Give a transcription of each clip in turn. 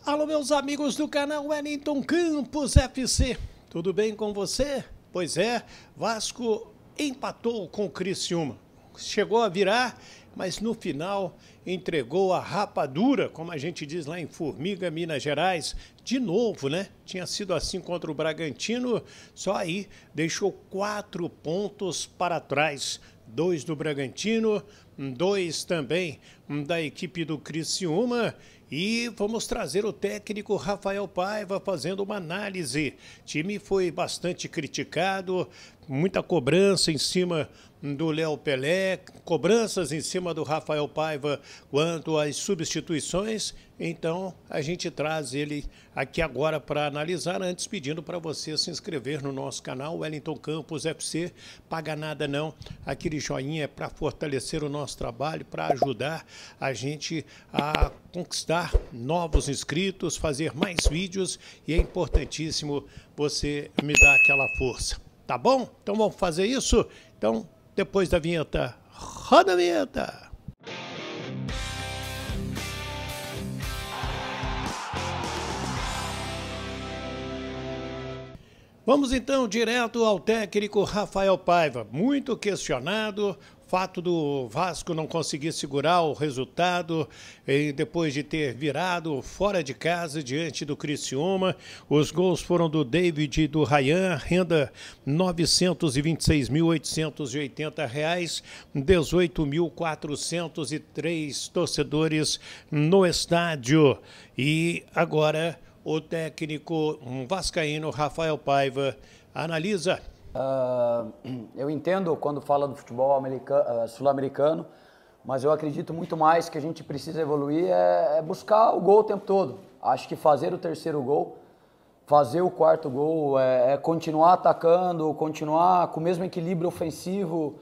Alô, meus amigos do canal Wellington Campos FC, tudo bem com você? Pois é, Vasco empatou com o Criciúma, chegou a virar, mas no final entregou a rapadura, como a gente diz lá em Formiga, Minas Gerais, de novo, né? Tinha sido assim contra o Bragantino, só aí deixou 4 pontos para trás. 2 do Bragantino, 2 também da equipe do Criciúma. E vamos trazer o técnico Rafael Paiva fazendo uma análise. O time foi bastante criticado, muita cobrança em cima do Léo Pelé, cobranças em cima do Rafael Paiva quanto às substituições. Então a gente traz ele aqui agora para analisar, antes pedindo para você se inscrever no nosso canal Wellington Campos FC. Paga nada não, aquele joinha é para fortalecer o nosso trabalho, para ajudar a gente a conquistar novos inscritos, fazer mais vídeos, e é importantíssimo você me dar aquela força, tá bom? Então vamos fazer isso? Então, depois da vinheta, roda a vinheta! Vamos então direto ao técnico Rafael Paiva, muito questionado. Fato do Vasco não conseguir segurar o resultado depois de ter virado fora de casa diante do Criciúma. Os gols foram do David e do Ryan, renda R$ 926.880, 18.403 torcedores no estádio. E agora o técnico vascaíno Rafael Paiva analisa. Eu entendo quando fala do futebol sul-americano, mas eu acredito muito mais que a gente precisa evoluir é buscar o gol o tempo todo. Acho que fazer o terceiro gol, fazer o quarto gol, é continuar atacando, continuar com o mesmo equilíbrio ofensivo,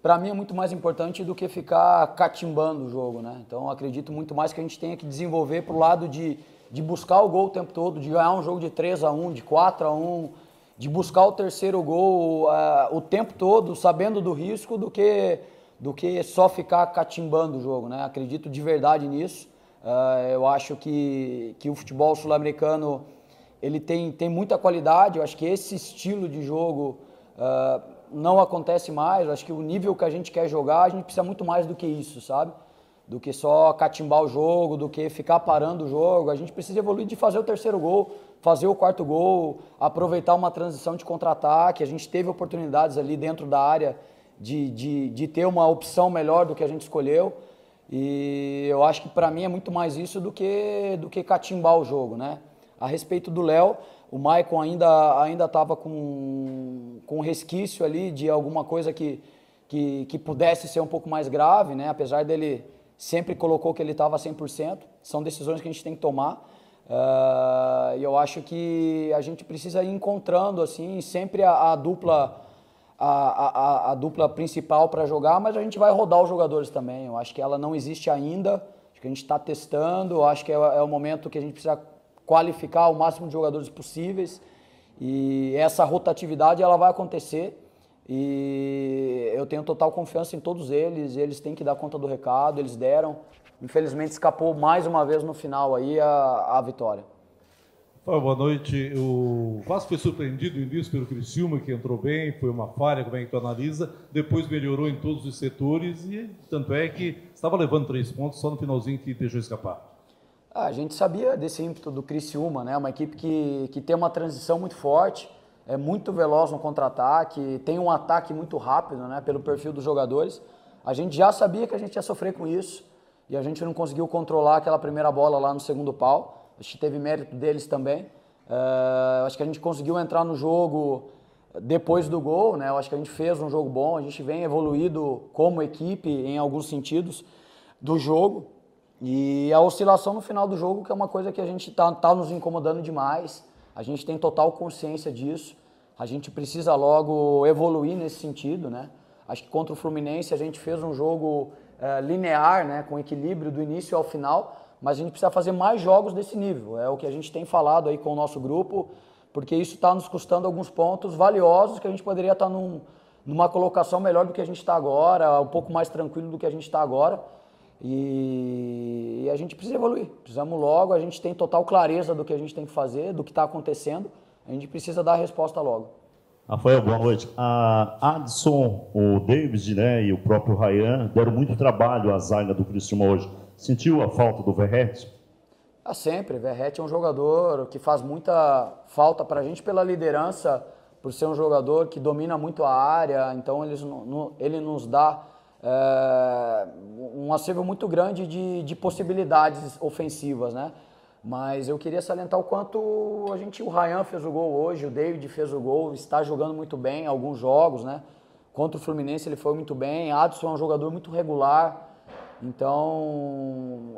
para mim é muito mais importante do que ficar catimbando o jogo, né? Então eu acredito muito mais que a gente tenha que desenvolver para o lado de buscar o gol o tempo todo, de ganhar um jogo de 3-1, de 4-1, de buscar o terceiro gol o tempo todo, sabendo do risco, do que só ficar catimbando o jogo, né? Acredito de verdade nisso. Eu acho que o futebol sul-americano ele tem muita qualidade. Eu acho que esse estilo de jogo não acontece mais. Eu acho que o nível que a gente quer jogar, a gente precisa muito mais do que isso, sabe? Do que só catimbar o jogo, do que ficar parando o jogo. A gente precisa evoluir de fazer o terceiro gol, fazer o quarto gol, aproveitar uma transição de contra-ataque. A gente teve oportunidades ali dentro da área de ter uma opção melhor do que a gente escolheu. E eu acho que para mim é muito mais isso do que catimbar o jogo, né? A respeito do Léo, o Maicon ainda estava com resquício ali de alguma coisa que pudesse ser um pouco mais grave, né? Apesar dele sempre colocou que ele estava 100%, são decisões que a gente tem que tomar. E eu acho que a gente precisa ir encontrando assim, sempre a dupla principal para jogar, mas a gente vai rodar os jogadores também. Eu acho que ela não existe ainda, acho que a gente está testando, eu acho que é o momento que a gente precisa qualificar o máximo de jogadores possíveis, e essa rotatividade ela vai acontecer. E eu tenho total confiança em todos eles têm que dar conta do recado, eles deram. Infelizmente escapou mais uma vez no final aí a vitória. Boa noite. O Vasco foi surpreendido no início pelo Criciúma, que entrou bem, foi uma falha, como é que tu analisa? Depois melhorou em todos os setores e tanto é que estava levando 3 pontos só no finalzinho que deixou escapar. A gente sabia desse ímpeto do Criciúma, né? Uma equipe que tem uma transição muito forte, é muito veloz no contra-ataque, tem um ataque muito rápido, né, pelo perfil dos jogadores. A gente já sabia que a gente ia sofrer com isso e a gente não conseguiu controlar aquela primeira bola lá no segundo pau. Acho que teve mérito deles também. Acho que a gente conseguiu entrar no jogo depois do gol, né? Eu acho que a gente fez um jogo bom, a gente vem evoluído como equipe em alguns sentidos do jogo. E a oscilação no final do jogo, que é uma coisa que a gente tá nos incomodando demais. A gente tem total consciência disso, a gente precisa logo evoluir nesse sentido, né? Acho que contra o Fluminense a gente fez um jogo linear, né? Com equilíbrio do início ao final, mas a gente precisa fazer mais jogos desse nível, é o que a gente tem falado aí com o nosso grupo, porque isso está nos custando alguns pontos valiosos que a gente poderia estar numa colocação melhor do que a gente está agora, um pouco mais tranquilo do que a gente está agora. E a gente precisa evoluir, precisamos logo, a gente tem total clareza do que a gente tem que fazer, do que está acontecendo, a gente precisa dar a resposta logo. Rafael, boa noite. A Adson, o David, né, e o próprio Ryan deram muito trabalho à zaga do Criciúma hoje. Sentiu a falta do Verratti? Sempre, Verratti é um jogador que faz muita falta para a gente pela liderança, por ser um jogador que domina muito a área, então ele nos dá um acervo muito grande de possibilidades ofensivas, né? Mas eu queria salientar o quanto o Ryan fez o gol hoje, o David fez o gol, está jogando muito bem em alguns jogos, né? Contra o Fluminense ele foi muito bem, Adson é um jogador muito regular, então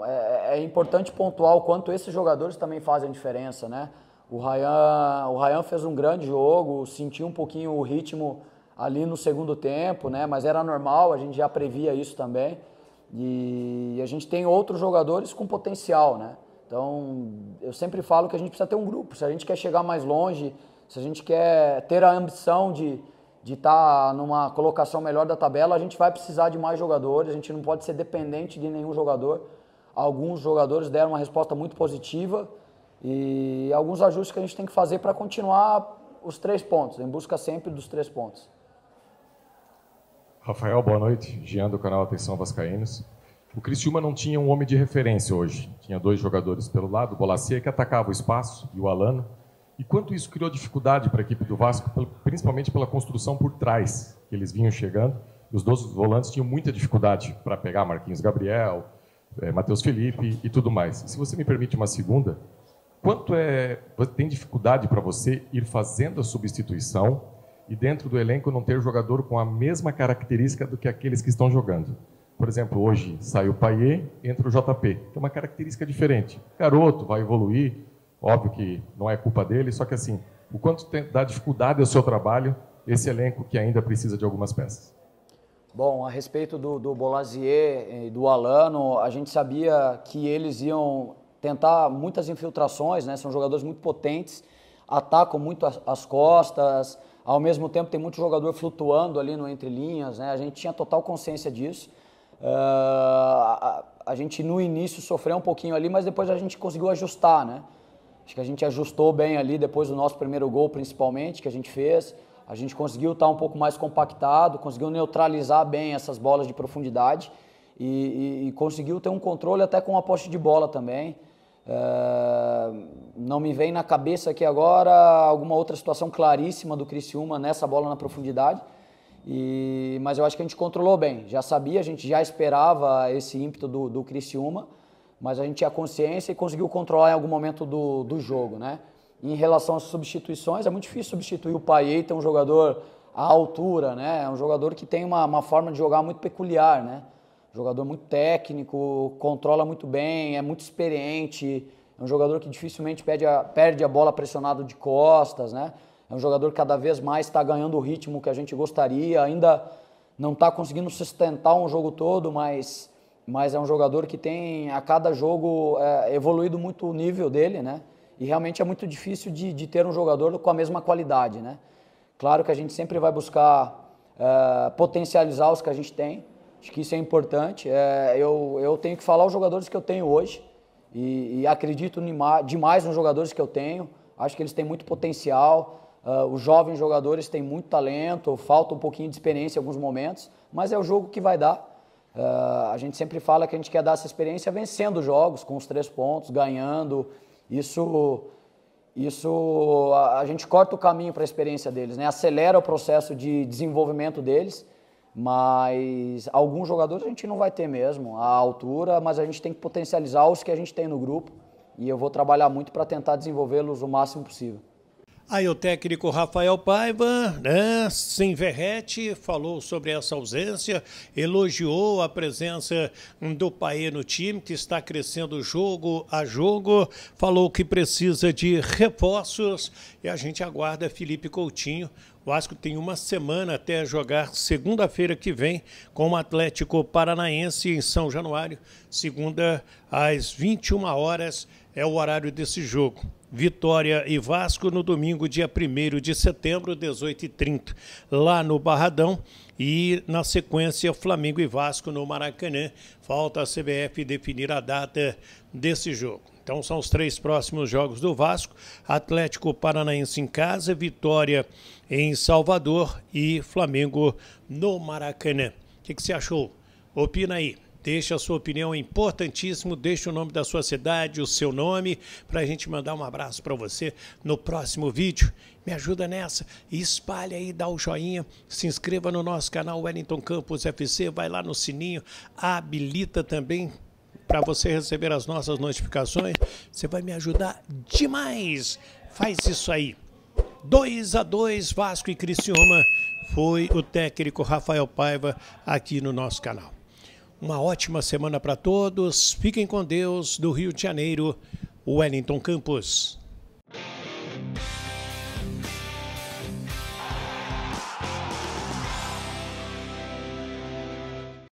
é importante pontuar o quanto esses jogadores também fazem a diferença, né? O Ryan fez um grande jogo, sentiu um pouquinho o ritmo ali no segundo tempo, né? Mas era normal, a gente já previa isso também. E a gente tem outros jogadores com potencial, né? Então, eu sempre falo que a gente precisa ter um grupo. Se a gente quer chegar mais longe, se a gente quer ter a ambição de estar numa colocação melhor da tabela, a gente vai precisar de mais jogadores, a gente não pode ser dependente de nenhum jogador. Alguns jogadores deram uma resposta muito positiva e alguns ajustes que a gente tem que fazer para continuar os 3 pontos, em busca sempre dos 3 pontos. Rafael, boa noite. Jean do canal Atenção Vascaínos. O Criciúma não tinha um homem de referência hoje. Tinha 2 jogadores pelo lado, o Bolasie que atacava o espaço e o Alano. E quanto isso criou dificuldade para a equipe do Vasco, principalmente pela construção por trás, que eles vinham chegando. Os 2 volantes tinham muita dificuldade para pegar Marquinhos Gabriel, Matheus Felipe e tudo mais. Se você me permite uma segunda, quanto tem dificuldade para você ir fazendo a substituição e dentro do elenco não ter jogador com a mesma característica do que aqueles que estão jogando? Por exemplo, hoje sai o Payet, entra o JP, que é uma característica diferente. Garoto, vai evoluir, óbvio que não é culpa dele, só que assim, o quanto dá dificuldade ao seu trabalho esse elenco que ainda precisa de algumas peças? Bom, a respeito do Bolasie e do Alano, a gente sabia que eles iam tentar muitas infiltrações, né? São jogadores muito potentes, atacam muito as costas, ao mesmo tempo tem muito jogador flutuando ali no entrelinhas, né? A gente tinha total consciência disso. A gente no início sofreu um pouquinho ali, mas depois a gente conseguiu ajustar, né? Acho que a gente ajustou bem ali depois do nosso primeiro gol, principalmente, que a gente fez. A gente conseguiu estar um pouco mais compactado, conseguiu neutralizar bem essas bolas de profundidade e conseguiu ter um controle até com a posse de bola também. Não me vem na cabeça aqui agora alguma outra situação claríssima do Criciúma nessa bola na profundidade, mas eu acho que a gente controlou bem. Já sabia, a gente já esperava esse ímpeto do Criciúma, mas a gente tinha consciência e conseguiu controlar em algum momento do jogo, né? Em relação às substituições, é muito difícil substituir o Payet, é um jogador à altura, né? É um jogador que tem uma forma de jogar muito peculiar, né? Jogador muito técnico, controla muito bem, é muito experiente, é um jogador que dificilmente perde a bola pressionado de costas, né? É um jogador que cada vez mais está ganhando o ritmo que a gente gostaria, ainda não está conseguindo sustentar um jogo todo, mas é um jogador que tem a cada jogo evoluído muito o nível dele, né? E realmente é muito difícil de ter um jogador com a mesma qualidade, né? Claro que a gente sempre vai buscar potencializar os que a gente tem, acho que isso é importante. Eu tenho que falar os jogadores que eu tenho hoje e acredito demais nos jogadores que eu tenho, acho que eles têm muito potencial, os jovens jogadores têm muito talento, falta um pouquinho de experiência em alguns momentos, mas é o jogo que vai dar. A gente sempre fala que a gente quer dar essa experiência vencendo jogos, com os 3 pontos, ganhando. Isso a gente corta o caminho para a experiência deles, né? Acelera o processo de desenvolvimento deles, mas alguns jogadores a gente não vai ter mesmo à altura, mas a gente tem que potencializar os que a gente tem no grupo e eu vou trabalhar muito para tentar desenvolvê-los o máximo possível. Aí o técnico Rafael Paiva, né, sem Verratti, falou sobre essa ausência, elogiou a presença do Payet no time, que está crescendo jogo a jogo, falou que precisa de reforços e a gente aguarda Felipe Coutinho. O Vasco tem uma semana até jogar segunda-feira que vem com o Atlético Paranaense em São Januário, segunda às 21 horas é o horário desse jogo. Vitória e Vasco no domingo, dia 1º de setembro, 18h30, lá no Barradão. E, na sequência, Flamengo e Vasco no Maracanã. Falta a CBF definir a data desse jogo. Então, são os 3 próximos jogos do Vasco. Atlético Paranaense em casa, Vitória em Salvador e Flamengo no Maracanã. O que você achou? Opina aí. Deixa a sua opinião, é importantíssimo. Deixa o nome da sua cidade, o seu nome, para a gente mandar um abraço para você no próximo vídeo. Me ajuda nessa. Espalha aí, dá o joinha. Se inscreva no nosso canal Wellington Campos FC. Vai lá no sininho. Habilita também para você receber as nossas notificações. Você vai me ajudar demais. Faz isso aí. 2-2, Vasco e Criciúma. Foi o técnico Rafael Paiva aqui no nosso canal. Uma ótima semana para todos. Fiquem com Deus. Do Rio de Janeiro, Wellington Campos.